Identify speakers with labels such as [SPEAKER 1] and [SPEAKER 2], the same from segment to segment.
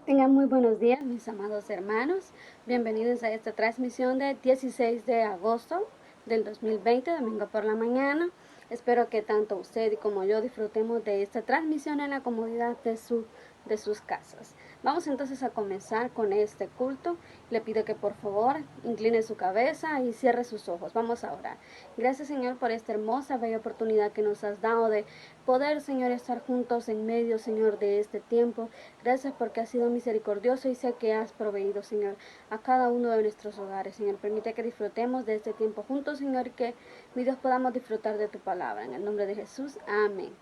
[SPEAKER 1] Tengan muy buenos días, mis amados hermanos. Bienvenidos a esta transmisión de 16 de agosto del 2020, domingo por la mañana. Espero que tanto usted como yo disfrutemos de esta transmisión en la comodidad de sus casas. Vamos entonces a comenzar con este culto. Le pido que por favor incline su cabeza y cierre sus ojos. Vamos a orar. Gracias, Señor, por esta hermosa, bella oportunidad que nos has dado de poder, Señor, estar juntos en medio, Señor, de este tiempo. Gracias porque has sido misericordioso y sé que has proveído, Señor, a cada uno de nuestros hogares. Señor, permite que disfrutemos de este tiempo juntos, Señor, y que, mi Dios, podamos disfrutar de tu palabra. En el nombre de Jesús, amén.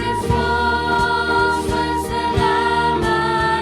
[SPEAKER 2] Precioso es el amanecer.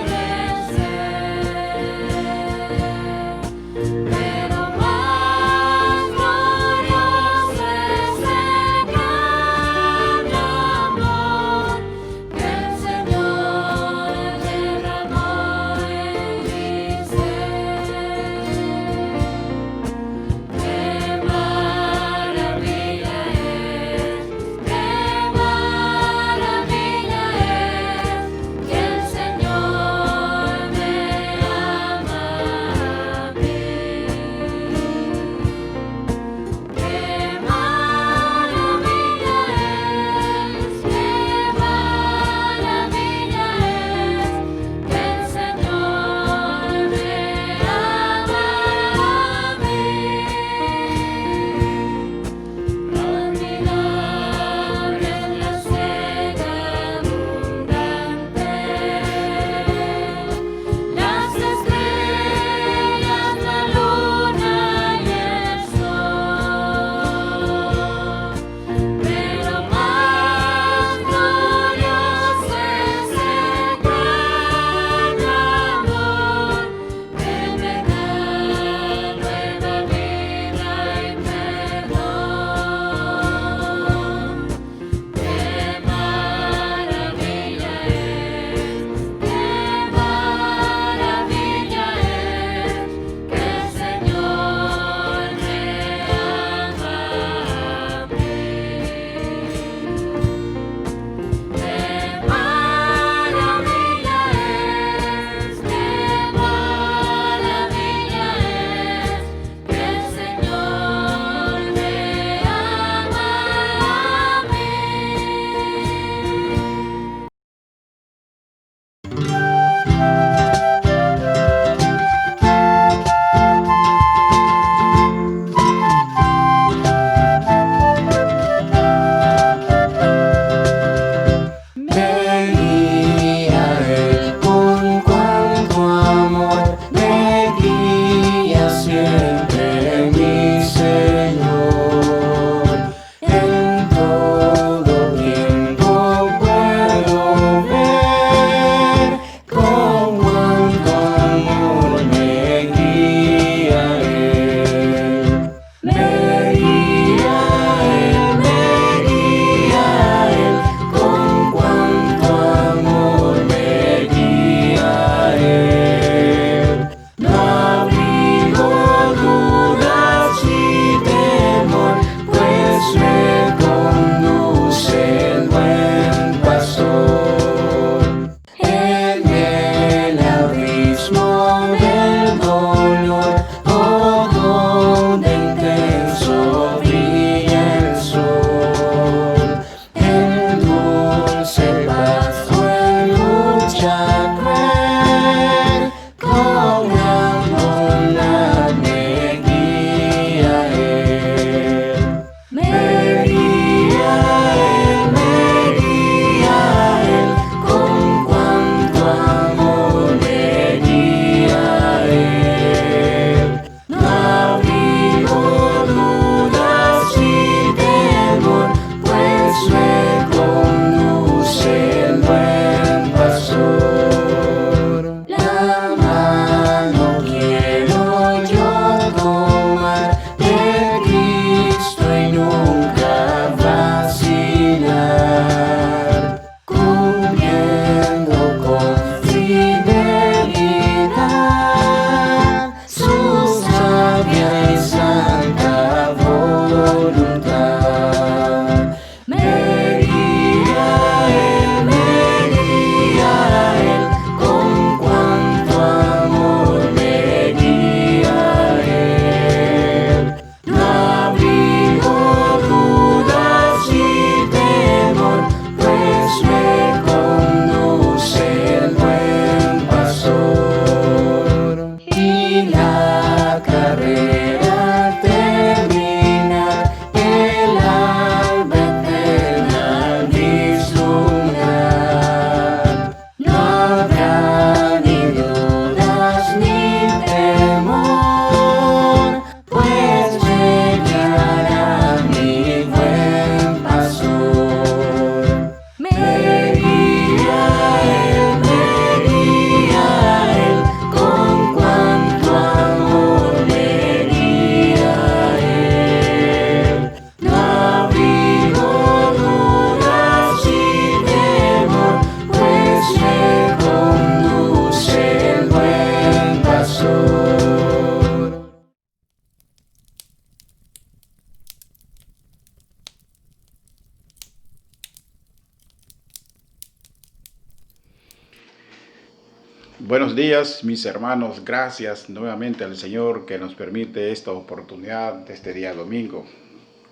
[SPEAKER 2] Buenos días, mis hermanos. Gracias nuevamente al Señor que nos permite esta oportunidad de este día domingo.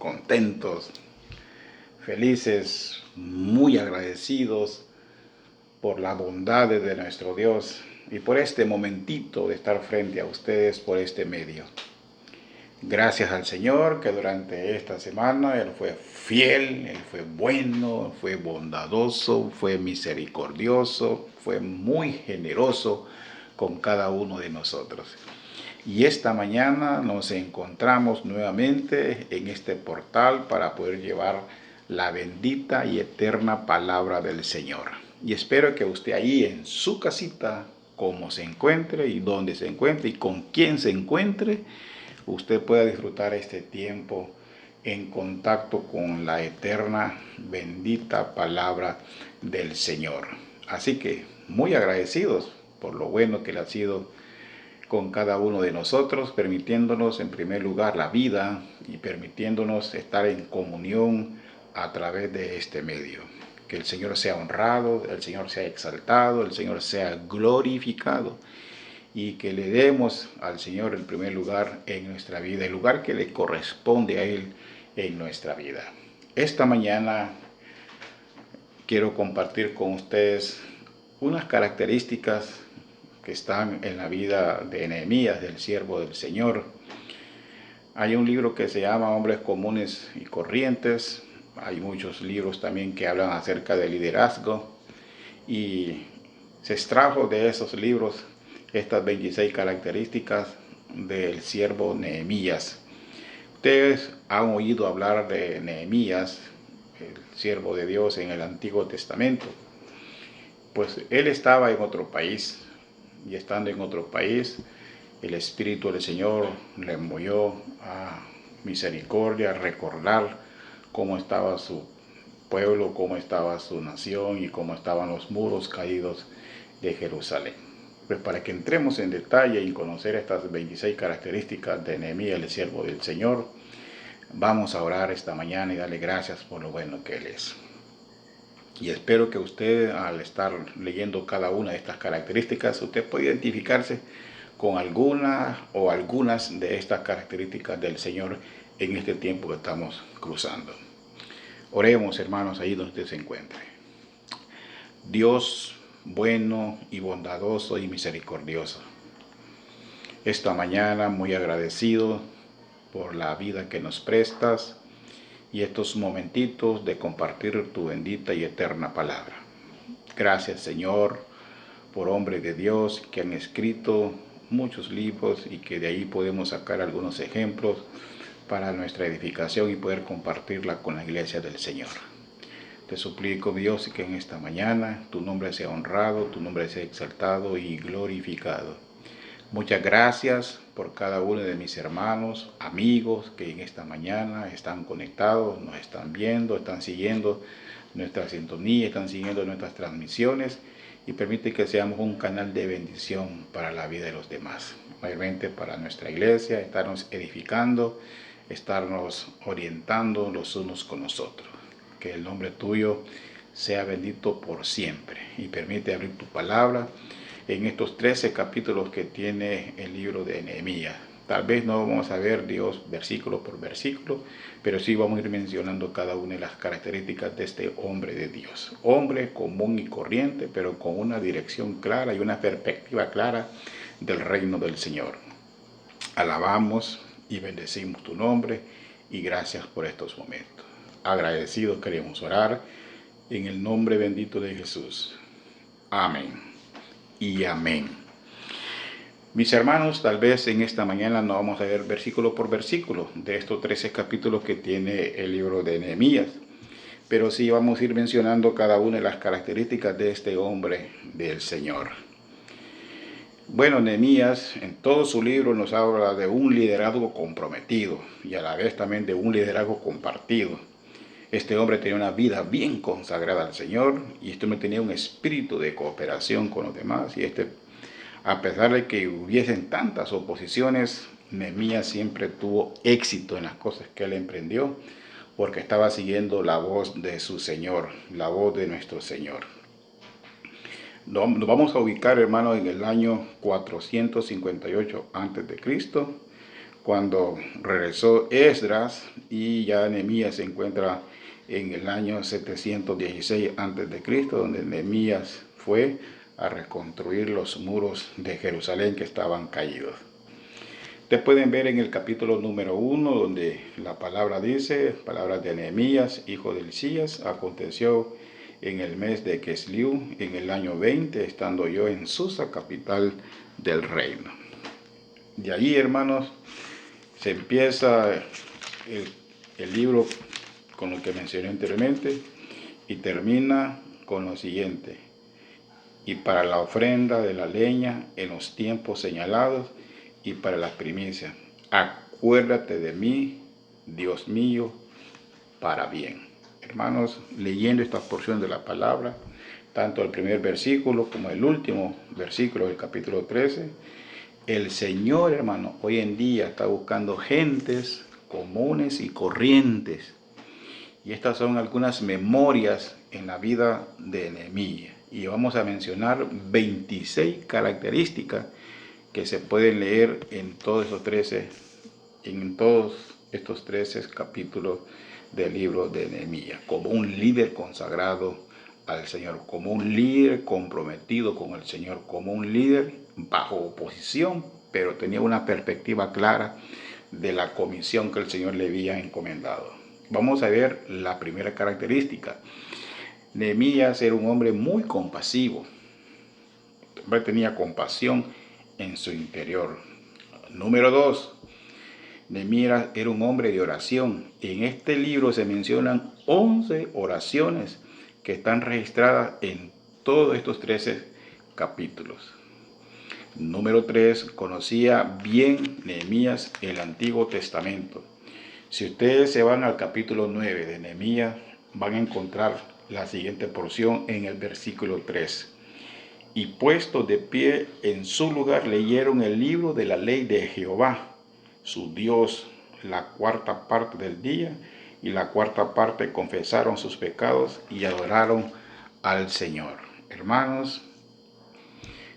[SPEAKER 2] Contentos, felices, muy agradecidos por la bondad de nuestro Dios y por este momentito de estar frente a ustedes por este medio. Gracias al Señor que durante esta semana Él fue fiel, Él fue bueno, fue bondadoso, fue misericordioso, fue muy generoso con cada uno de nosotros. Y esta mañana nos encontramos nuevamente en este portal para poder llevar la bendita y eterna palabra del Señor. Y espero que usted ahí en su casita, como se encuentre y donde se encuentre y con quién se encuentre, usted pueda disfrutar este tiempo en contacto con la eterna, bendita palabra del Señor. Así que muy agradecidos por lo bueno que le ha sido con cada uno de nosotros, permitiéndonos en primer lugar la vida y permitiéndonos estar en comunión a través de este medio. Que el Señor sea honrado, el Señor sea exaltado, el Señor sea glorificado y que le demos al Señor el primer lugar en nuestra vida, el lugar que le corresponde a Él en nuestra vida. Esta mañana quiero compartir con ustedes unas características que están en la vida de Nehemías, del siervo del Señor. Hay un libro que se llama Hombres Comunes y Corrientes. Hay muchos libros también que hablan acerca del liderazgo. Y se extrajo de esos libros estas 26 características del siervo Nehemías. Ustedes han oído hablar de Nehemías, el siervo de Dios en el Antiguo Testamento. Pues él estaba en otro país, y estando en otro país, el Espíritu del Señor le movió a misericordia, a recordar cómo estaba su pueblo, cómo estaba su nación y cómo estaban los muros caídos de Jerusalén. Pues para que entremos en detalle y conocer estas 26 características de Nehemías, el siervo del Señor, vamos a orar esta mañana y darle gracias por lo bueno que Él es. Y espero que usted, al estar leyendo cada una de estas características, usted pueda identificarse con alguna o algunas de estas características del Señor en este tiempo que estamos cruzando. Oremos, hermanos, ahí donde usted se encuentre. Dios bueno y bondadoso y misericordioso, esta mañana muy agradecido por la vida que nos prestas y estos momentitos de compartir tu bendita y eterna palabra. Gracias, Señor, por hombres de Dios que han escrito muchos libros y que de ahí podemos sacar algunos ejemplos para nuestra edificación y poder compartirla con la iglesia del Señor. Te suplico, Dios, que en esta mañana tu nombre sea honrado, tu nombre sea exaltado y glorificado. Muchas gracias por cada uno de mis hermanos, amigos que en esta mañana están conectados, nos están viendo, están siguiendo nuestra sintonía, están siguiendo nuestras transmisiones y permite que seamos un canal de bendición para la vida de los demás, mayormente para nuestra iglesia, estarnos edificando, estarnos orientando los unos con los otros. Que el nombre tuyo sea bendito por siempre y permite abrir tu palabra en estos 13 capítulos que tiene el libro de Nehemías. Tal vez no vamos a ver Dios versículo por versículo, pero sí vamos a ir mencionando cada una de las características de este hombre de Dios. Hombre común y corriente, pero con una dirección clara y una perspectiva clara del reino del Señor. Alabamos y bendecimos tu nombre y gracias por estos momentos. Agradecidos queremos orar en el nombre bendito de Jesús. Amén y amén. Mis hermanos, tal vez en esta mañana no vamos a ver versículo por versículo de estos 13 capítulos que tiene el libro de Nehemías, pero sí vamos a ir mencionando cada una de las características de este hombre del Señor. Bueno, Nehemías en todo su libro nos habla de un liderazgo comprometido y a la vez también de un liderazgo compartido. Este hombre tenía una vida bien consagrada al Señor y este hombre tenía un espíritu de cooperación con los demás y a pesar de que hubiesen tantas oposiciones, Nehemías siempre tuvo éxito en las cosas que él emprendió porque estaba siguiendo la voz de su Señor, la voz de nuestro Señor. Nos vamos a ubicar, hermano, en el año 458 antes de Cristo, cuando regresó Esdras, y ya Nehemías se encuentra en el año 716 antes de Cristo, donde Nehemías fue a reconstruir los muros de Jerusalén que estaban caídos. Ustedes pueden ver en el capítulo número 1, donde la palabra dice, palabras de Nehemías, hijo de Hilcías: aconteció en el mes de Kesliu, en el año 20, estando yo en Susa, capital del reino. De ahí, hermanos, se empieza el libro con lo que mencioné anteriormente y termina con lo siguiente: y para la ofrenda de la leña en los tiempos señalados, y para las primicias, acuérdate de mí, Dios mío, para bien. Hermanos, leyendo esta porción de la palabra, tanto el primer versículo como el último versículo del capítulo 13, el Señor, hermano, hoy en día está buscando gentes comunes y corrientes. Y estas son algunas memorias en la vida de Nehemías. Y vamos a mencionar 26 características que se pueden leer en todos estos 13 capítulos del libro de Nehemías, como un líder consagrado al Señor, como un líder comprometido con el Señor, como un líder bajo oposición, pero tenía una perspectiva clara de la comisión que el Señor le había encomendado. Vamos a ver la primera característica. Nehemías era un hombre muy compasivo. Tenía compasión en su interior. Número 2. Nehemías era un hombre de oración. En este libro se mencionan 11 oraciones que están registradas en todos estos 13 capítulos. Número 3. Conocía bien Nehemías el Antiguo Testamento. Si ustedes se van al capítulo 9 de Nehemías, van a encontrar la siguiente porción en el versículo 3. Y puestos de pie en su lugar, leyeron el libro de la ley de Jehová, su Dios, la cuarta parte del día, y la cuarta parte confesaron sus pecados y adoraron al Señor. Hermanos,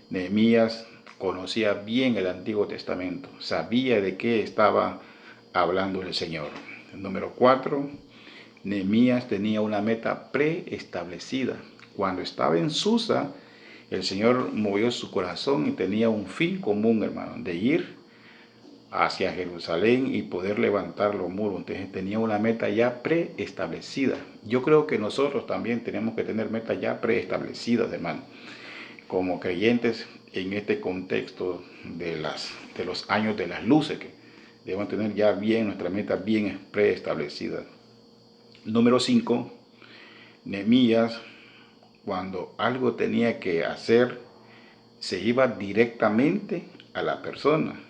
[SPEAKER 2] Nehemías conocía bien el Antiguo Testamento, sabía de qué estaba hablando el Señor. Número 4. Nehemías tenía una meta preestablecida. Cuando estaba en Susa, el Señor movió su corazón y tenía un fin común, hermano, de ir hacia Jerusalén y poder levantar los muros. Entonces tenía una meta ya preestablecida. Yo creo que nosotros también tenemos que tener metas ya preestablecidas, hermano, como creyentes en este contexto de los años de las luces, que debemos tener ya bien nuestra meta bien preestablecida. Número 5. Nehemías, cuando algo tenía que hacer, se iba directamente a la persona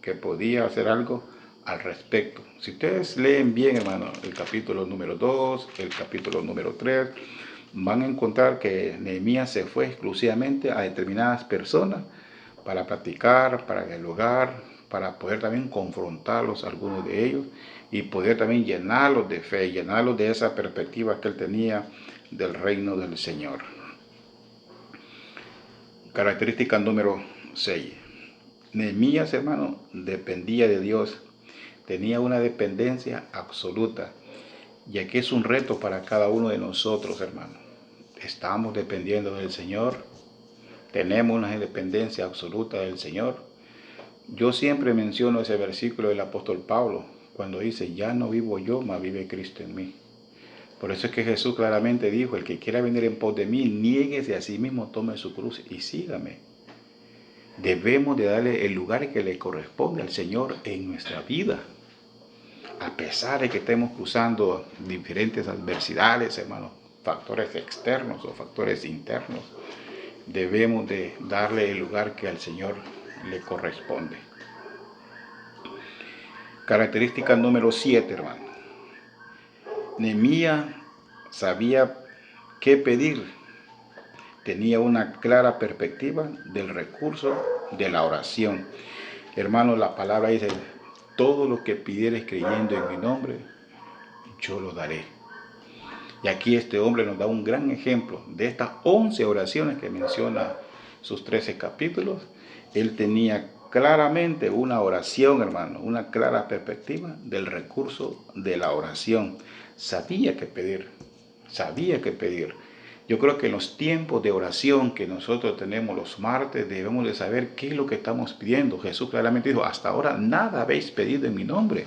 [SPEAKER 2] que podía hacer algo al respecto. Si ustedes leen bien, hermano, el capítulo número 2, el capítulo número 3, van a encontrar que Nehemías se fue exclusivamente a determinadas personas para platicar, para dialogar, para poder también confrontarlos, algunos de ellos, y poder también llenarlos de fe, llenarlos de esa perspectiva que él tenía del reino del Señor. Característica número 6. Nehemías, hermano, dependía de Dios, tenía una dependencia absoluta, y aquí es un reto para cada uno de nosotros, hermano. Estamos dependiendo del Señor, tenemos una dependencia absoluta del Señor. Yo siempre menciono ese versículo del apóstol Pablo, cuando dice: ya no vivo yo, mas vive Cristo en mí. Por eso es que Jesús claramente dijo: el que quiera venir en pos de mí, niéguese a sí mismo, tome su cruz y sígame. Debemos de darle el lugar que le corresponde al Señor en nuestra vida. A pesar de que estemos cruzando diferentes adversidades, hermanos, factores externos o factores internos, debemos de darle el lugar que al Señor le corresponde. Característica número 7, hermano. Nehemías sabía qué pedir. Tenía una clara perspectiva del recurso de la oración. Hermano, la palabra dice: todo lo que pidieres creyendo en mi nombre, yo lo daré. Y aquí este hombre nos da un gran ejemplo de estas 11 oraciones que menciona sus 13 capítulos. Él tenía claramente una oración, hermano, una clara perspectiva del recurso de la oración. Sabía qué pedir, sabía qué pedir. Yo creo que en los tiempos de oración que nosotros tenemos los martes debemos de saber qué es lo que estamos pidiendo. Jesús claramente dijo, hasta ahora nada habéis pedido en mi nombre.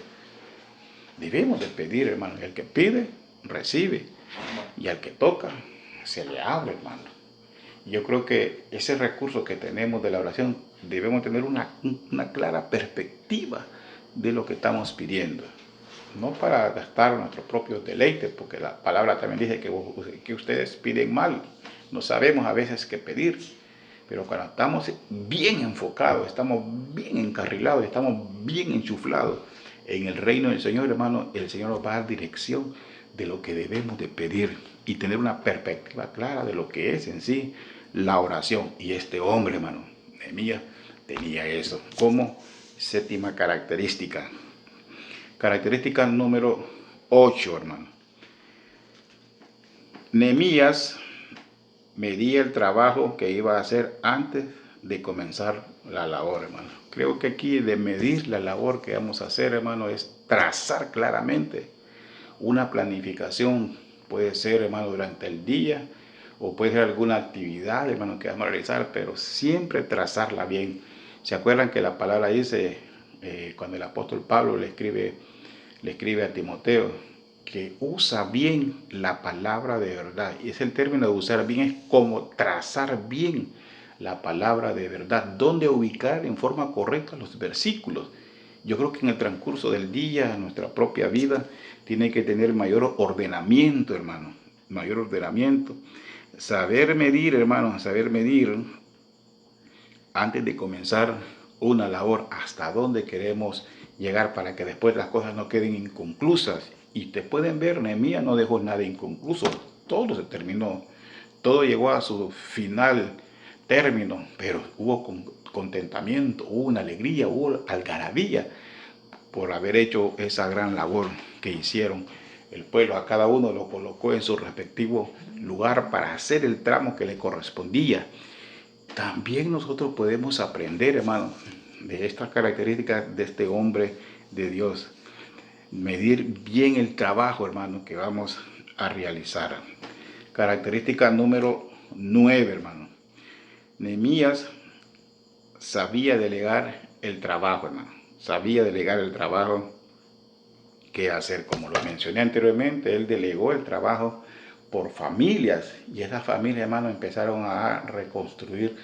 [SPEAKER 2] Debemos de pedir, hermano. El que pide, recibe. Y al que toca, se le abre, hermano. Yo creo que ese recurso que tenemos de la oración, debemos tener una clara perspectiva de lo que estamos pidiendo. No para gastar nuestros propios deleites, porque la palabra también dice que ustedes piden mal. No sabemos a veces qué pedir. Pero cuando estamos bien enfocados, estamos bien encarrilados, estamos bien enchuflados en el reino del Señor, hermano, el Señor nos va a dar dirección de lo que debemos de pedir y tener una perspectiva clara de lo que es en sí la oración. Y este hombre, hermano, Nehemías, tenía eso como séptima característica. Característica número 8, hermano. Nehemías medía el trabajo que iba a hacer antes de comenzar la labor, hermano. Creo que aquí de medir la labor que vamos a hacer, hermano, es trazar claramente una planificación. Puede ser, hermano, durante el día o puede ser alguna actividad, hermano, que vamos a realizar, pero siempre trazarla bien. ¿Se acuerdan que la palabra dice, cuando el apóstol Pablo le escribe a Timoteo, que usa bien la palabra de verdad? Y es el término de usar bien, es como trazar bien la palabra de verdad, dónde ubicar en forma correcta los versículos. Yo creo que en el transcurso del día, nuestra propia vida, tiene que tener mayor ordenamiento, hermano, mayor ordenamiento. Saber medir, hermano, saber medir antes de comenzar una labor, hasta dónde queremos llegar para que después las cosas no queden inconclusas. Y te pueden ver, Nehemías no dejó nada inconcluso, todo se terminó, todo llegó a su final término, pero hubo contentamiento, hubo una alegría, hubo algarabía por haber hecho esa gran labor que hicieron. El pueblo a cada uno lo colocó en su respectivo lugar para hacer el tramo que le correspondía. También nosotros podemos aprender, hermano, de estas características de este hombre de Dios. Medir bien el trabajo, hermano, que vamos a realizar. Característica número 9, hermano. Nehemías sabía delegar el trabajo, hermano. Sabía delegar el trabajo que hacer. Como lo mencioné anteriormente, él delegó el trabajo por familias y esas familias, hermano, empezaron a reconstruir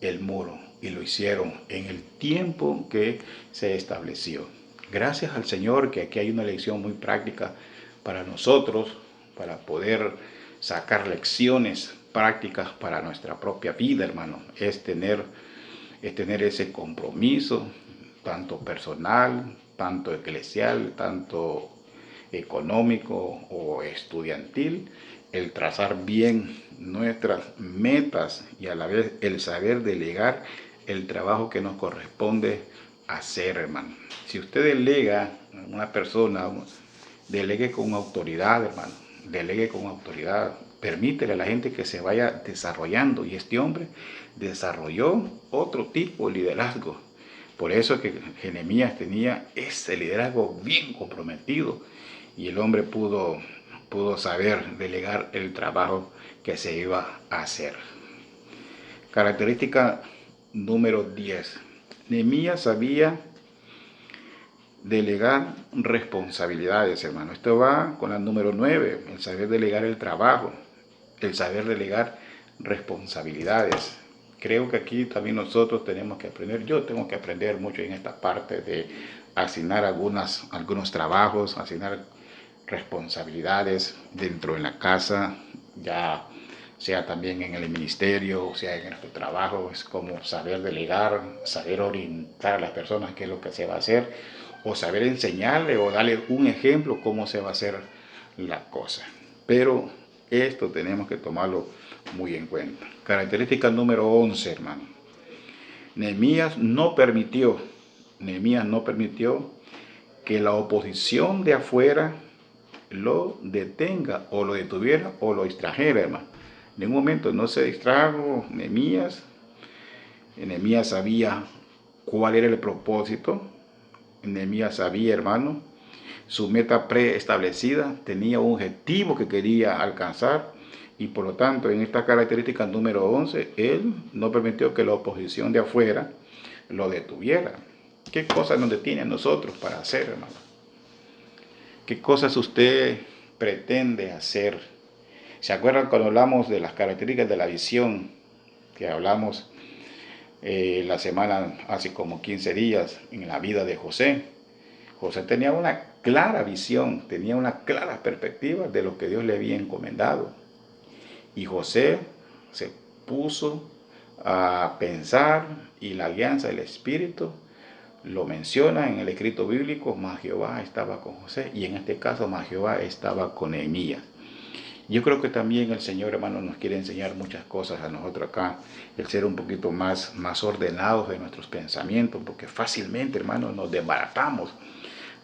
[SPEAKER 2] el muro y lo hicieron en el tiempo que se estableció. Gracias al Señor que aquí hay una lección muy práctica para nosotros, para poder sacar lecciones prácticas para nuestra propia vida, hermano. Es tener ese compromiso, tanto personal, tanto eclesial, tanto económico o estudiantil, el trazar bien nuestras metas y a la vez el saber delegar el trabajo que nos corresponde hacer, hermano. Si usted delega a una persona, delegue con autoridad, hermano, delegue con autoridad. Permítele a la gente que se vaya desarrollando, y este hombre desarrolló otro tipo de liderazgo. Por eso que Nehemías tenía ese liderazgo bien comprometido y el hombre pudo saber delegar el trabajo que se iba a hacer. Característica número 10. Nehemías sabía delegar responsabilidades, hermano. Esto va con la número 9, el saber delegar el trabajo, el saber delegar responsabilidades. Creo que aquí también nosotros tenemos que aprender, yo tengo que aprender mucho en esta parte de asignar algunos trabajos, asignar responsabilidades dentro de la casa, ya sea también en el ministerio, o sea en nuestro trabajo. Es como saber delegar, saber orientar a las personas qué es lo que se va a hacer, o saber enseñarle o darle un ejemplo cómo se va a hacer la cosa. Pero esto tenemos que tomarlo muy en cuenta. Característica número 11, hermano. Nehemías no permitió que la oposición de afuera lo detenga o lo detuviera o lo distrajera, hermano. En ningún momento no se distrajo Nehemías. Nehemías sabía cuál era el propósito. Nehemías sabía, hermano, su meta preestablecida, tenía un objetivo que quería alcanzar y por lo tanto en esta característica número 11, él no permitió que la oposición de afuera lo detuviera. ¿Qué cosas nos detiene a nosotros para hacer, hermano? ¿Qué cosas usted pretende hacer? ¿Se acuerdan cuando hablamos de las características de la visión? Que hablamos la semana, hace como 15 días, en la vida de José. José tenía una clara visión, tenía una clara perspectiva de lo que Dios le había encomendado. Y José se puso a pensar y la alianza del Espíritu lo menciona en el escrito bíblico, mas Jehová estaba con José y en este caso mas Jehová estaba con Nehemías. Yo creo que también el Señor, hermano, nos quiere enseñar muchas cosas a nosotros acá, el ser un poquito más ordenados de nuestros pensamientos, porque fácilmente, hermano, nos desbaratamos.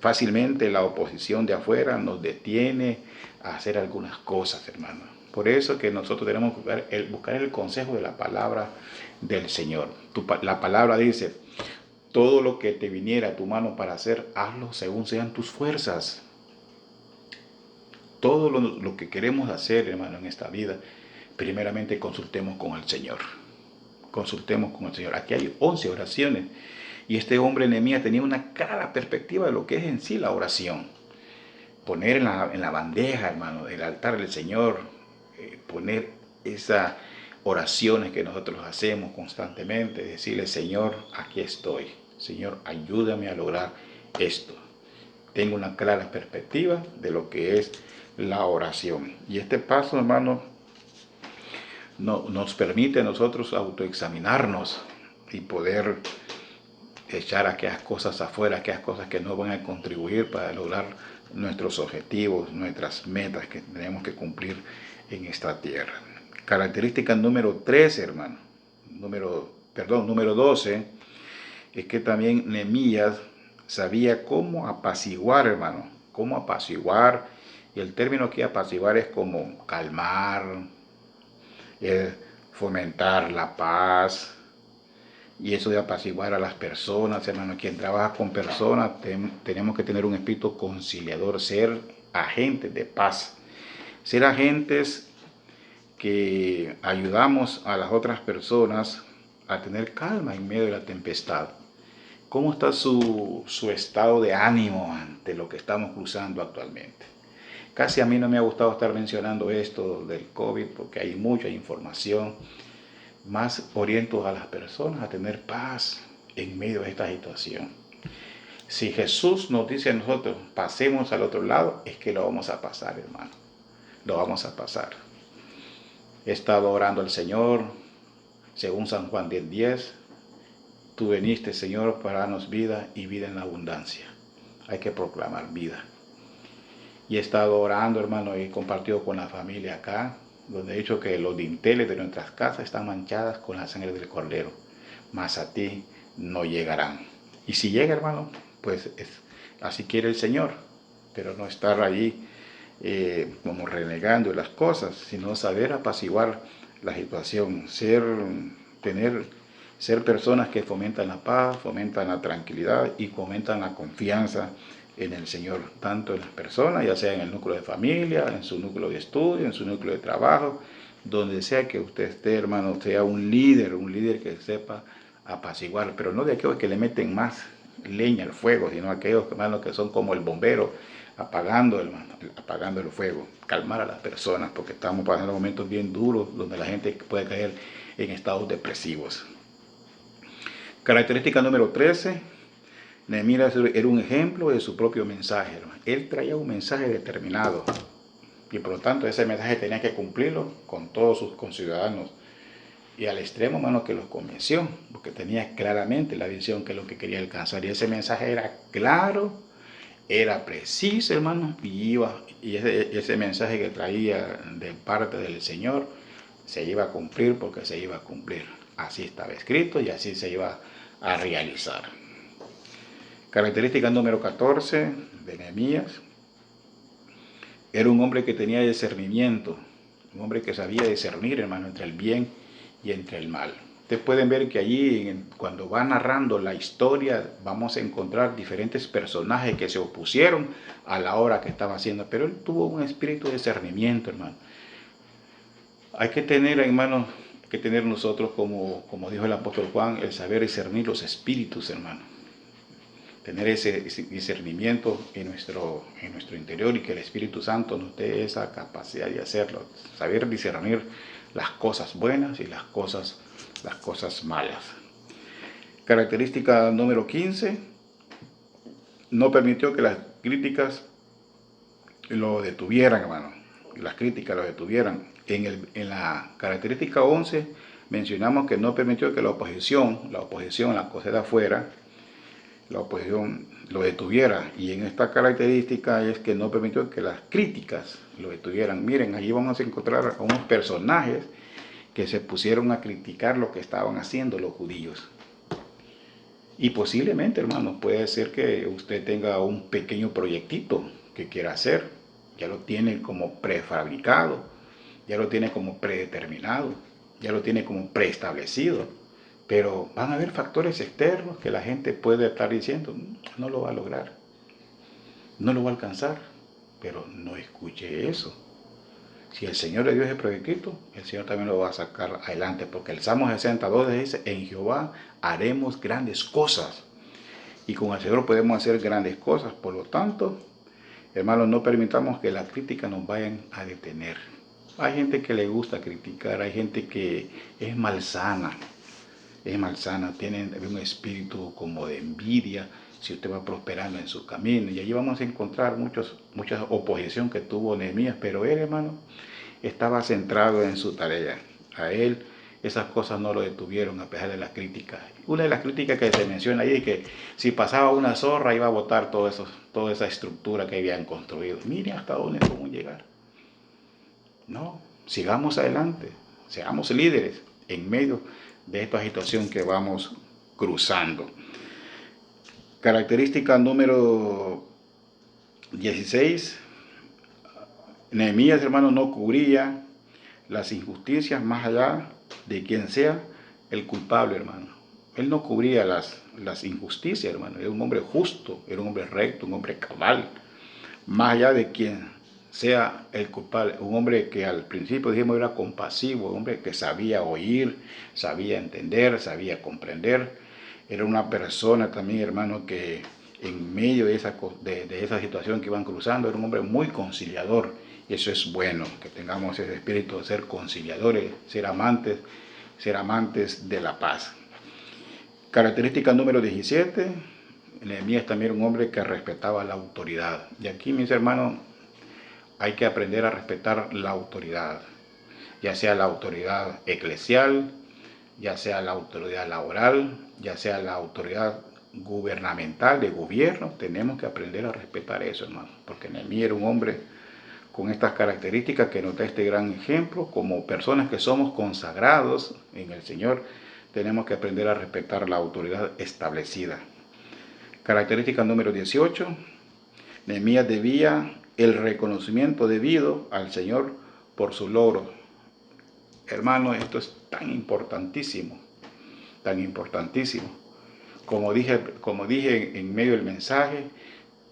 [SPEAKER 2] Fácilmente la oposición de afuera nos detiene a hacer algunas cosas, hermano. Por eso que nosotros tenemos que buscar el consejo de la palabra del Señor. La palabra dice, todo lo que te viniera a tu mano para hacer, hazlo según sean tus fuerzas. Todo lo que queremos hacer, hermano, en esta vida, primeramente consultemos con el Señor. Consultemos con el Señor. Aquí hay 11 oraciones. Y este hombre Nehemías tenía una clara perspectiva de lo que es en sí la oración. Poner en la bandeja, hermano, el altar del Señor, poner esas oraciones que nosotros hacemos constantemente, decirle, Señor, aquí estoy. Señor, ayúdame a lograr esto. Tengo una clara perspectiva de lo que es la oración. Y este paso, hermano, nos permite a nosotros autoexaminarnos y poder echar aquellas cosas afuera, aquellas cosas que no van a contribuir para lograr nuestros objetivos, nuestras metas que tenemos que cumplir en esta tierra. Característica número 13, hermano, número 12, es que también Nehemías sabía cómo apaciguar, hermano, cómo apaciguar, y el término que apaciguar es como calmar, fomentar la paz. Y eso de apaciguar a las personas, hermano, quien trabaja con personas, tenemos que tener un espíritu conciliador, ser agentes de paz, ser agentes que ayudamos a las otras personas a tener calma en medio de la tempestad. ¿Cómo está su estado de ánimo ante lo que estamos cruzando actualmente? Casi a mí no me ha gustado estar mencionando esto del COVID porque hay mucha información. Más oriento a las personas a tener paz en medio de esta situación. Si Jesús nos dice a nosotros, pasemos al otro lado, es que lo vamos a pasar, hermano. Lo vamos a pasar. He estado orando al Señor, según San Juan 10:10. Tú viniste, Señor, para darnos vida y vida en abundancia. Hay que proclamar vida. Y he estado orando, hermano, y compartido con la familia acá, donde he dicho que los dinteles de nuestras casas están manchadas con la sangre del Cordero, mas a ti no llegarán. Y si llega, hermano, pues así quiere el Señor, pero no estar ahí como renegando las cosas, sino saber apaciguar la situación, ser personas que fomentan la paz, fomentan la tranquilidad y fomentan la confianza en el Señor, tanto en las personas, ya sea en el núcleo de familia, en su núcleo de estudio, en su núcleo de trabajo, donde sea que usted esté, hermano, sea un líder que sepa apaciguar, pero no de aquellos que le meten más leña al fuego, sino aquellos, hermanos, que son como el bombero, apagando el fuego, calmar a las personas, porque estamos pasando momentos bien duros donde la gente puede caer en estados depresivos. Característica número 13, Nehemías era un ejemplo de su propio mensaje. Él traía un mensaje determinado y por lo tanto ese mensaje tenía que cumplirlo con todos sus conciudadanos y al extremo, hermano, que los convenció, porque tenía claramente la visión que es lo que quería alcanzar y ese mensaje era claro, era preciso, hermano, y ese mensaje que traía de parte del Señor se iba a cumplir porque se iba a cumplir. Así estaba escrito y así se iba a realizar. Característica número 14 de Nehemías. Era un hombre que tenía discernimiento, un hombre que sabía discernir, hermano, entre el bien y entre el mal. Ustedes pueden ver que allí, cuando va narrando la historia, vamos a encontrar diferentes personajes que se opusieron a la obra que estaba haciendo, pero él tuvo un espíritu de discernimiento, hermano. Hay que tener, hermano, que tener nosotros, como dijo el apóstol Juan, el saber discernir los espíritus, hermano. Tener ese discernimiento en nuestro interior y que el Espíritu Santo nos dé esa capacidad de hacerlo. Saber discernir las cosas buenas y las cosas malas. Característica número 15. No permitió que las críticas lo detuvieran, hermano. Las críticas lo detuvieran. En la característica 11 mencionamos que no permitió que la oposición, la cosa de afuera, la oposición lo detuviera, y en esta característica es que no permitió que las críticas lo detuvieran. Miren, allí vamos a encontrar a unos personajes que se pusieron a criticar lo que estaban haciendo los judíos. Y posiblemente, hermanos, puede ser que usted tenga un pequeño proyectito que quiera hacer, ya lo tiene como prefabricado, ya lo tiene como predeterminado, ya lo tiene como preestablecido. Pero van a haber factores externos que la gente puede estar diciendo, no lo va a lograr, no lo va a alcanzar, pero no escuche eso. Si el Señor le dio ese proyectito, el Señor también lo va a sacar adelante, porque el Salmo 62 dice, en Jehová haremos grandes cosas, y con el Señor podemos hacer grandes cosas. Por lo tanto, hermanos, no permitamos que las críticas nos vayan a detener. Hay gente que le gusta criticar, hay gente que es malsana, tienen un espíritu como de envidia si usted va prosperando en su camino. Y allí vamos a encontrar mucha oposición que tuvo Nehemías, pero él, hermano, estaba centrado en su tarea. A él esas cosas no lo detuvieron a pesar de las críticas. Una de las críticas que se menciona ahí es que si pasaba una zorra iba a botar toda esa estructura que habían construido. Mire hasta dónde podemos llegar. No, sigamos adelante, seamos líderes en medio de esta situación que vamos cruzando. Característica número 16. Nehemías, hermano, no cubría las injusticias más allá de quien sea el culpable, hermano. Él no cubría las injusticias, hermano. Era un hombre justo, era un hombre recto, un hombre cabal. Más allá de quien sea el culpable, un hombre que al principio dijimos era compasivo, un hombre que sabía oír, sabía entender, sabía comprender. Era una persona también, hermano, que en medio de esa situación que iban cruzando, era un hombre muy conciliador. Y eso es bueno, que tengamos ese espíritu de ser conciliadores, ser amantes de la paz. Característica número 17. Nehemías también era un hombre que respetaba la autoridad. Y aquí, mis hermanos, hay que aprender a respetar la autoridad, ya sea la autoridad eclesial, ya sea la autoridad laboral, ya sea la autoridad gubernamental, de gobierno. Tenemos que aprender a respetar eso, hermano, porque Nehemías era un hombre con estas características que nos da este gran ejemplo. Como personas que somos consagrados en el Señor, tenemos que aprender a respetar la autoridad establecida. Característica número 18. Nehemías debía el reconocimiento debido al Señor por su logro. Hermano, esto es tan importantísimo, tan importantísimo. Como dije en medio del mensaje,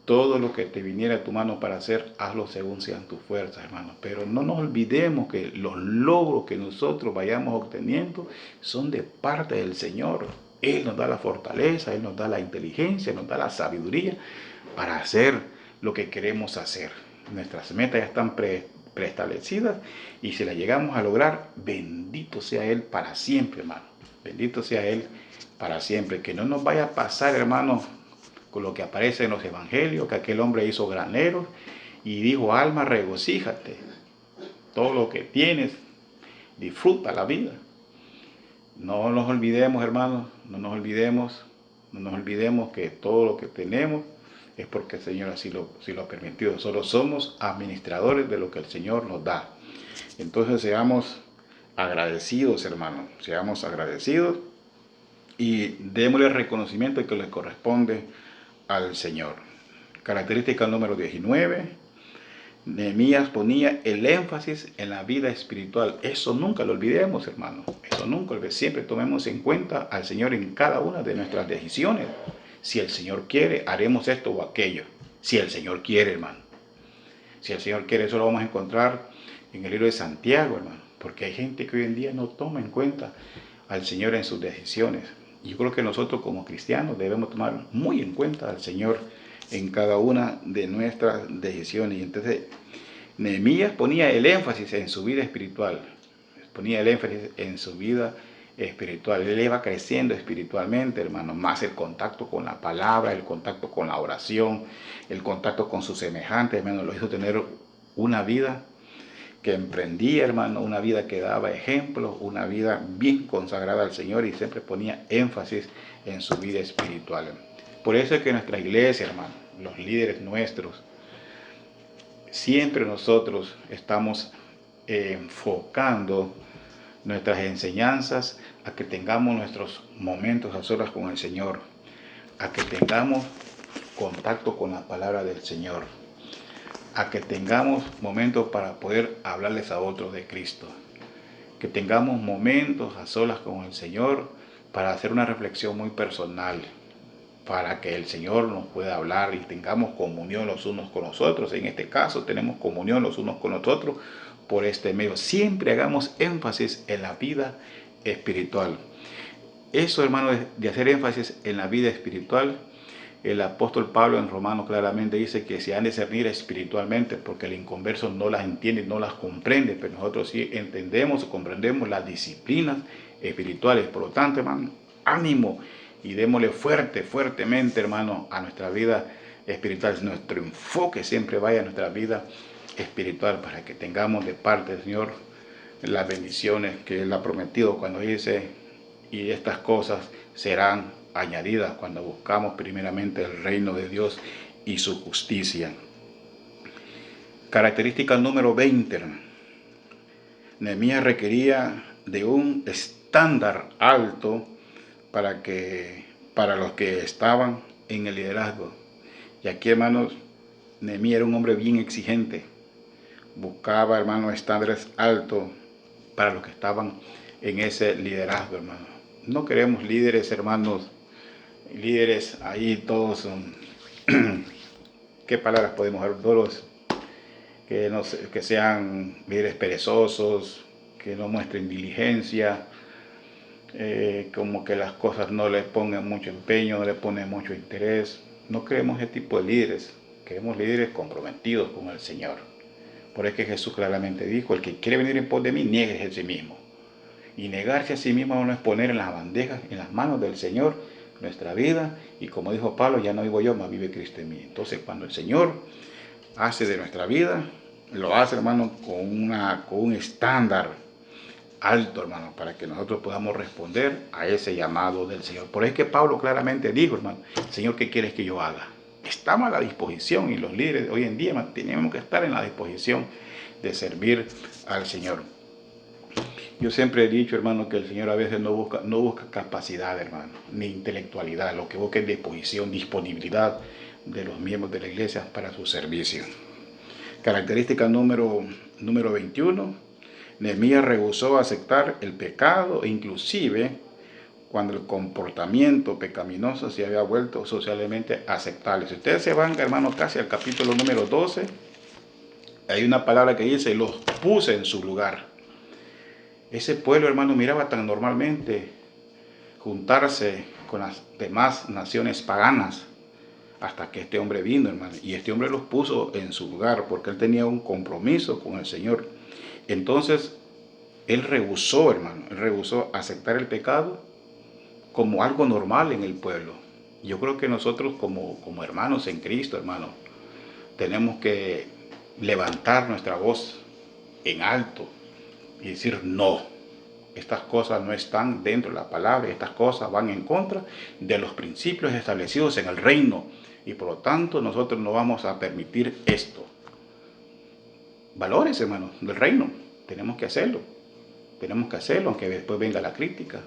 [SPEAKER 2] todo lo que te viniera a tu mano para hacer, hazlo según sean tus fuerzas, hermano. Pero no nos olvidemos que los logros que nosotros vayamos obteniendo son de parte del Señor. Él nos da la fortaleza, Él nos da la inteligencia, nos da la sabiduría para hacer lo que queremos hacer. Nuestras metas ya están preestablecidas, y si las llegamos a lograr, bendito sea Él para siempre, hermano. Bendito sea Él para siempre. Que no nos vaya a pasar, hermano, con lo que aparece en los evangelios, que aquel hombre hizo graneros y dijo, alma, regocíjate. Todo lo que tienes, disfruta la vida. No nos olvidemos, hermanos, no nos olvidemos que todo lo que tenemos es porque el Señor así lo ha permitido. Solo somos administradores de lo que el Señor nos da. Entonces seamos agradecidos, hermanos, seamos agradecidos y démosle el reconocimiento que le corresponde al Señor. Característica número 19. Nehemías ponía el énfasis en la vida espiritual. Eso nunca lo olvidemos, hermano. Eso nunca. Siempre tomemos en cuenta al Señor en cada una de nuestras decisiones. Si el Señor quiere, haremos esto o aquello. Si el Señor quiere, hermano. Si el Señor quiere, eso lo vamos a encontrar en el libro de Santiago, hermano. Porque hay gente que hoy en día no toma en cuenta al Señor en sus decisiones. Y yo creo que nosotros como cristianos debemos tomar muy en cuenta al Señor en cada una de nuestras decisiones. Y entonces Nehemías ponía el énfasis en su vida espiritual. Ponía el énfasis en su vida espiritual. Él iba creciendo espiritualmente, hermano. Más el contacto con la palabra, el contacto con la oración, el contacto con sus semejantes, hermano. Lo hizo tener una vida que emprendía, hermano, una vida que daba ejemplo, una vida bien consagrada al Señor y siempre ponía énfasis en su vida espiritual. Por eso es que nuestra iglesia, hermano, los líderes nuestros, siempre nosotros estamos enfocando nuestras enseñanzas a que tengamos nuestros momentos a solas con el Señor, a que tengamos contacto con la palabra del Señor, a que tengamos momentos para poder hablarles a otros de Cristo, que tengamos momentos a solas con el Señor para hacer una reflexión muy personal, para que el Señor nos pueda hablar y tengamos comunión los unos con los otros. En este caso tenemos comunión los unos con los otros por este medio. Siempre hagamos énfasis en la vida espiritual. Eso, hermano, de hacer énfasis en la vida espiritual, el apóstol Pablo en Romanos claramente dice que se han de discernir espiritualmente, porque el inconverso no las entiende, no las comprende, pero nosotros sí entendemos y comprendemos las disciplinas espirituales. Por lo tanto, hermano, ánimo y démosle fuertemente, hermano, a nuestra vida espiritual. Nuestro enfoque siempre vaya a nuestra vida espiritual para que tengamos de parte del Señor las bendiciones que Él ha prometido cuando dice, y estas cosas serán añadidas cuando buscamos primeramente el reino de Dios y su justicia. Característica número 20. Nehemías requería de un estándar alto para los que estaban en el liderazgo. Y aquí, hermanos, Nehemías era un hombre bien exigente. Buscaba, hermanos, estándares altos para los que estaban en ese liderazgo, hermano. No queremos líderes, hermanos, líderes ahí todos, ¿qué palabras podemos dar? Todos que sean líderes perezosos, que no muestren diligencia, como que las cosas no le pongan mucho empeño, no le ponen mucho interés. No queremos ese tipo de líderes, queremos líderes comprometidos con el Señor. Por eso que Jesús claramente dijo, el que quiere venir en pos de mí, niegue a sí mismo. Y negarse a sí mismo no es poner en las bandejas, en las manos del Señor, nuestra vida. Y como dijo Pablo, ya no vivo yo, mas vive Cristo en mí. Entonces, cuando el Señor hace de nuestra vida, lo hace, hermano, con un estándar alto, hermano, para que nosotros podamos responder a ese llamado del Señor. Por eso es que Pablo claramente dijo, hermano, Señor, ¿qué quieres que yo haga? Estamos a la disposición y los líderes hoy en día, hermano, tenemos que estar en la disposición de servir al Señor. Yo siempre he dicho, hermano, que el Señor a veces no busca capacidad, hermano, ni intelectualidad. Lo que busca es disposición, disponibilidad de los miembros de la iglesia para su servicio. Característica número 21. Nehemías rehusó aceptar el pecado, inclusive cuando el comportamiento pecaminoso se había vuelto socialmente aceptable. Si ustedes se van, hermano, casi al capítulo número 12, hay una palabra que dice, los puse en su lugar. Ese pueblo, hermano, miraba tan normalmente juntarse con las demás naciones paganas hasta que este hombre vino, hermano. Y este hombre los puso en su lugar porque él tenía un compromiso con el Señor. Entonces, él rehusó, hermano, él rehusó aceptar el pecado como algo normal en el pueblo. Yo creo que nosotros como hermanos en Cristo, hermano, tenemos que levantar nuestra voz en alto y decir no. Estas cosas no están dentro de la palabra, estas cosas van en contra de los principios establecidos en el reino y por lo tanto nosotros no vamos a permitir esto. Valores, hermanos, del reino, tenemos que hacerlo, aunque después venga la crítica,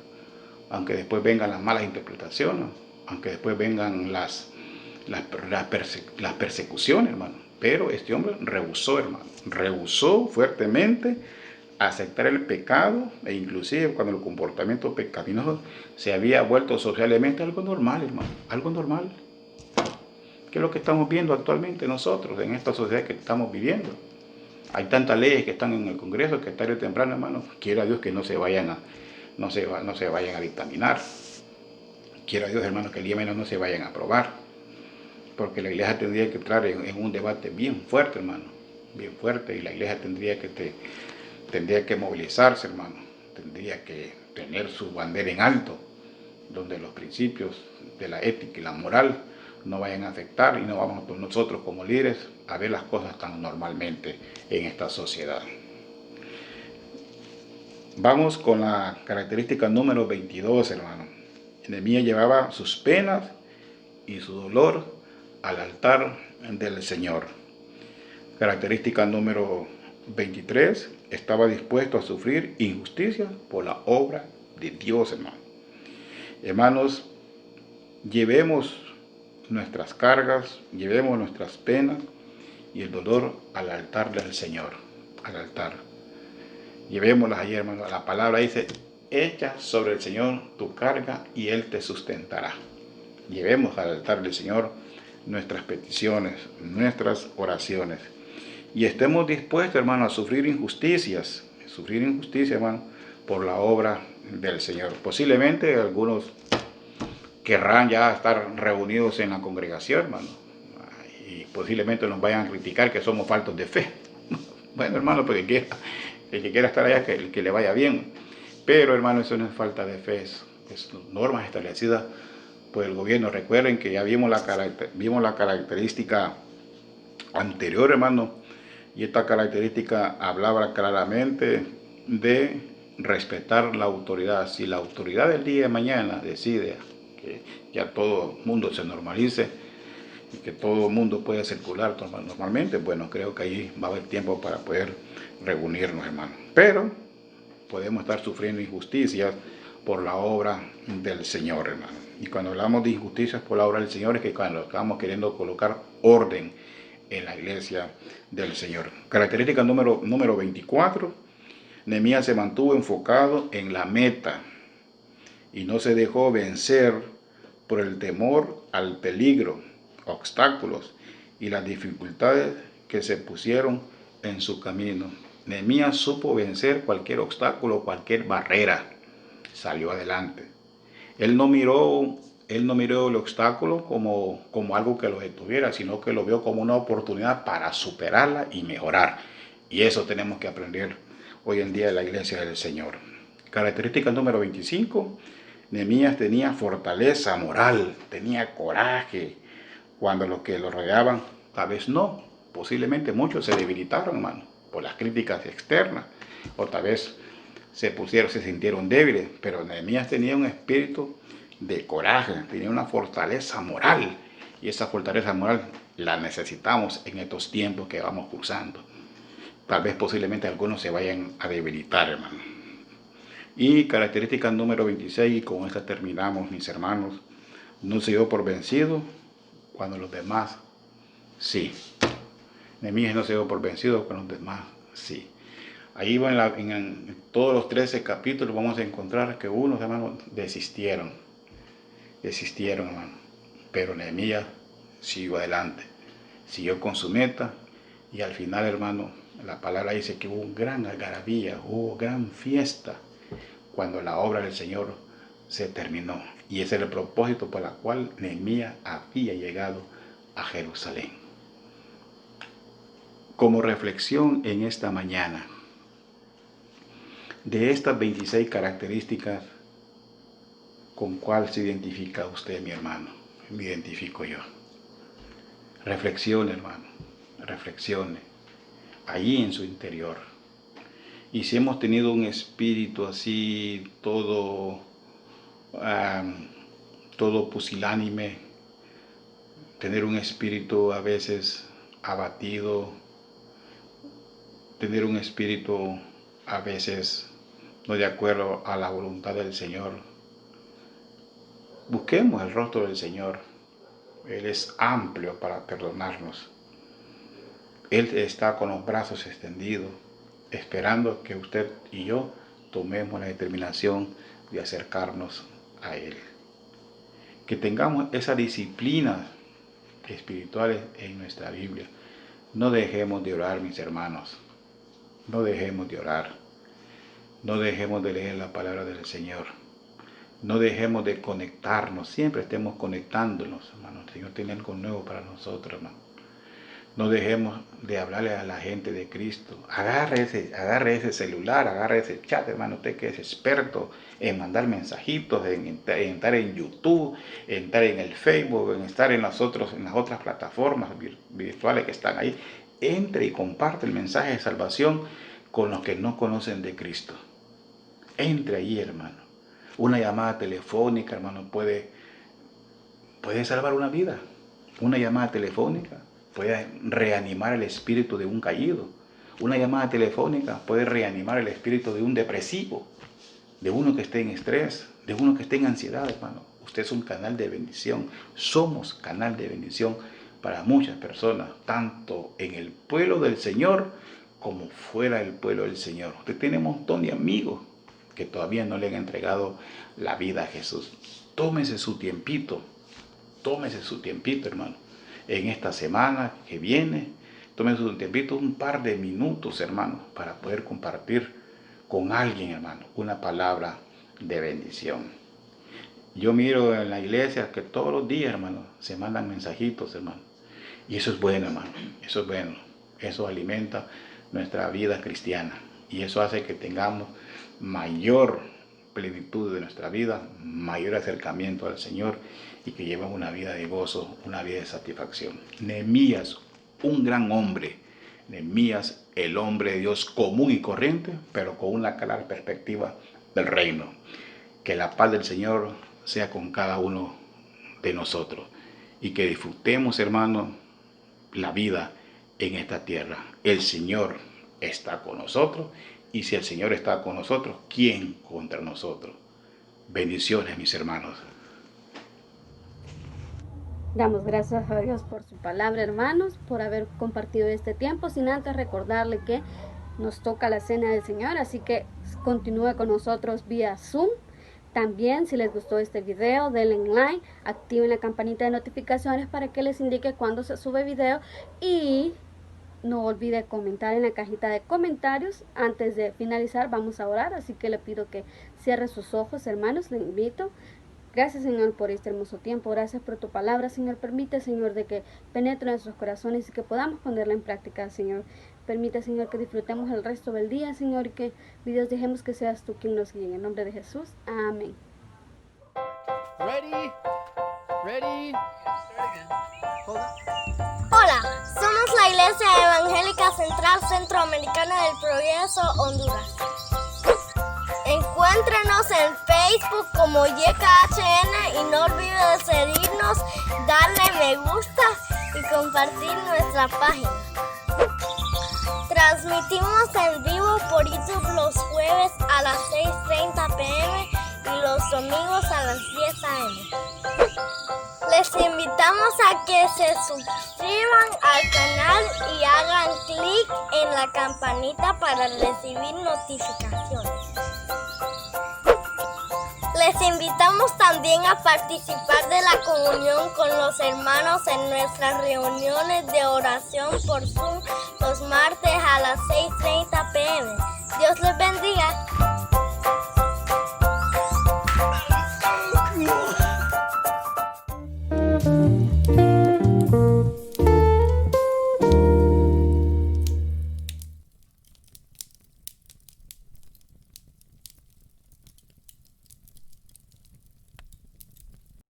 [SPEAKER 2] aunque después vengan las malas interpretaciones, aunque después vengan las persecuciones, hermano. Pero este hombre rehusó, hermano, rehusó fuertemente aceptar el pecado, e inclusive cuando el comportamiento pecaminoso se había vuelto socialmente algo normal, hermano, algo normal. ¿Qué es lo que estamos viendo actualmente nosotros en esta sociedad que estamos viviendo? Hay tantas leyes que están en el Congreso que tarde o temprano, hermano, quiera Dios que no se vayan a dictaminar. Quiera Dios, hermano, que el día menos no se vayan a aprobar. Porque la iglesia tendría que entrar en un debate bien fuerte, hermano, bien fuerte, y la iglesia tendría que movilizarse, hermano, tendría que tener su bandera en alto, donde los principios de la ética y la moral no vayan a afectar, y no vamos nosotros como líderes a ver las cosas tan normalmente en esta sociedad. Vamos con la característica número 22, hermano. Nehemías llevaba sus penas y su dolor al altar del Señor. Característica número 23, estaba dispuesto a sufrir injusticia por la obra de Dios, hermano. Hermanos, llevemos nuestras cargas, llevemos nuestras penas y el dolor al altar del Señor, al altar. Llevémoslas allí, hermano. La palabra dice, echa sobre el Señor tu carga y Él te sustentará. Llevemos al altar del Señor nuestras peticiones, nuestras oraciones. Y estemos dispuestos, hermano, a sufrir injusticias, hermano, por la obra del Señor. Posiblemente algunos querrán ya estar reunidos en la congregación, hermano, y posiblemente nos vayan a criticar que somos faltos de fe. Bueno, hermano, pues el que quiera estar allá, que le vaya bien. Pero, hermano, eso no es falta de fe, es normas establecidas por el gobierno. Recuerden que ya vimos la característica anterior, hermano, y esta característica hablaba claramente de respetar la autoridad. Si la autoridad del día de mañana decide que ya todo el mundo se normalice y que todo el mundo puede circular normalmente, bueno, creo que ahí va a haber tiempo para poder reunirnos, hermano. Pero podemos estar sufriendo injusticias por la obra del Señor, hermano. Y cuando hablamos de injusticias por la obra del Señor, es que cuando estamos queriendo colocar orden en la iglesia del Señor. Característica número 24, Nehemías se mantuvo enfocado en la meta y no se dejó vencer por el temor al peligro, obstáculos y las dificultades que se pusieron en su camino. Nehemías supo vencer cualquier obstáculo, cualquier barrera. Salió adelante. Él no miró el obstáculo como algo que lo detuviera, sino que lo vio como una oportunidad para superarla y mejorar. Y eso tenemos que aprender hoy en día en la iglesia del Señor. Característica número 25. Nehemías tenía fortaleza moral, tenía coraje, cuando los que lo rodeaban tal vez no. Posiblemente muchos se debilitaron, hermano, por las críticas externas, o tal vez se sintieron débiles, pero Nehemías tenía un espíritu de coraje, tenía una fortaleza moral, y esa fortaleza moral la necesitamos en estos tiempos que vamos cursando. Tal vez posiblemente algunos se vayan a debilitar, hermano. Y característica número 26, y con esta terminamos, mis hermanos, no se dio por vencido cuando los demás sí. Nehemías no se dio por vencido cuando los demás sí. Ahí en todos los 13 capítulos vamos a encontrar que unos hermanos desistieron, hermano. Pero Nehemías siguió adelante, siguió con su meta, y al final, hermano, la palabra dice que hubo gran algarabía, hubo gran fiesta cuando la obra del Señor se terminó. Y ese era el propósito por el cual Nehemías había llegado a Jerusalén. Como reflexión en esta mañana, de estas 26 características, ¿con cuál se identifica usted, mi hermano? Me identifico yo. Reflexione, hermano, reflexione allí en su interior. Y si hemos tenido un espíritu así, todo pusilánime, tener un espíritu a veces abatido, tener un espíritu a veces no de acuerdo a la voluntad del Señor, busquemos el rostro del Señor. Él es amplio para perdonarnos. Él está con los brazos extendidos, esperando que usted y yo tomemos la determinación de acercarnos a Él. Que tengamos esa disciplina espirituales en nuestra Biblia. No dejemos de orar, mis hermanos. No dejemos de orar. No dejemos de leer la palabra del Señor. No dejemos de conectarnos. Siempre estemos conectándonos, hermanos. El Señor tiene algo nuevo para nosotros, hermanos. No dejemos de hablarle a la gente de Cristo. Agarre ese celular, agarre ese chat, hermano. Usted que es experto en mandar mensajitos, en estar en YouTube, en estar en el Facebook, en estar en las otras plataformas virtuales que están ahí. Entre y comparte el mensaje de salvación con los que no conocen de Cristo. Entre ahí, hermano. Una llamada telefónica, hermano, puede salvar una vida. Una llamada telefónica puede reanimar el espíritu de un caído. Una llamada telefónica puede reanimar el espíritu de un depresivo, de uno que esté en estrés, de uno que esté en ansiedad, hermano. Usted es un canal de bendición. Somos canal de bendición para muchas personas, tanto en el pueblo del Señor como fuera del pueblo del Señor. Usted tiene un montón de amigos que todavía no le han entregado la vida a Jesús. Tómese su tiempito, hermano. En esta semana que viene, tómese un tiempito, un par de minutos, hermano, para poder compartir con alguien, hermano, una palabra de bendición. Yo miro en la iglesia que todos los días, hermano, se mandan mensajitos, hermano. Y eso es bueno, hermano. Eso es bueno. Eso alimenta nuestra vida cristiana. Y eso hace que tengamos mayor plenitud de nuestra vida, mayor acercamiento al Señor y que llevemos una vida de gozo, una vida de satisfacción. Nehemías, un gran hombre. Nehemías, el hombre de Dios común y corriente, pero con una clara perspectiva del reino. Que la paz del Señor sea con cada uno de nosotros y que disfrutemos, hermano, la vida en esta tierra. El Señor está con nosotros y si el Señor está con nosotros, ¿quién contra nosotros? Bendiciones, mis hermanos.
[SPEAKER 1] Damos gracias a Dios por su palabra, hermanos, por haber compartido este tiempo, sin antes recordarle que nos toca la cena del Señor, así que continúe con nosotros vía Zoom. También, si les gustó este video, denle like, activen la campanita de notificaciones para que les indique cuando se sube video y no olvide comentar en la cajita de comentarios. Antes de finalizar vamos a orar, así que le pido que cierre sus ojos, hermanos, le invito. Gracias, Señor, por este hermoso tiempo. Gracias por tu palabra, Señor. Permite, Señor, de que penetre en nuestros corazones y que podamos ponerla en práctica, Señor. Permite, Señor, que disfrutemos el resto del día, Señor, y que, mi Dios, dejemos que seas tú quien nos guíe. En el nombre de Jesús. Amén.
[SPEAKER 3] Ready?
[SPEAKER 4] Hola, somos la Iglesia Evangélica Central Centroamericana del Progreso, Honduras. Encuéntrenos en Facebook como YKHN y no olvide de seguirnos, darle me gusta y compartir nuestra página. Transmitimos en vivo por YouTube los jueves a las 6:30 p.m. y los domingos a las 10 a.m. Les invitamos a que se suscriban al canal y hagan clic en la campanita para recibir notificaciones. Les invitamos también a participar de la comunión con los hermanos en nuestras reuniones de oración por Zoom los martes a las 6:30 p.m. Dios les bendiga.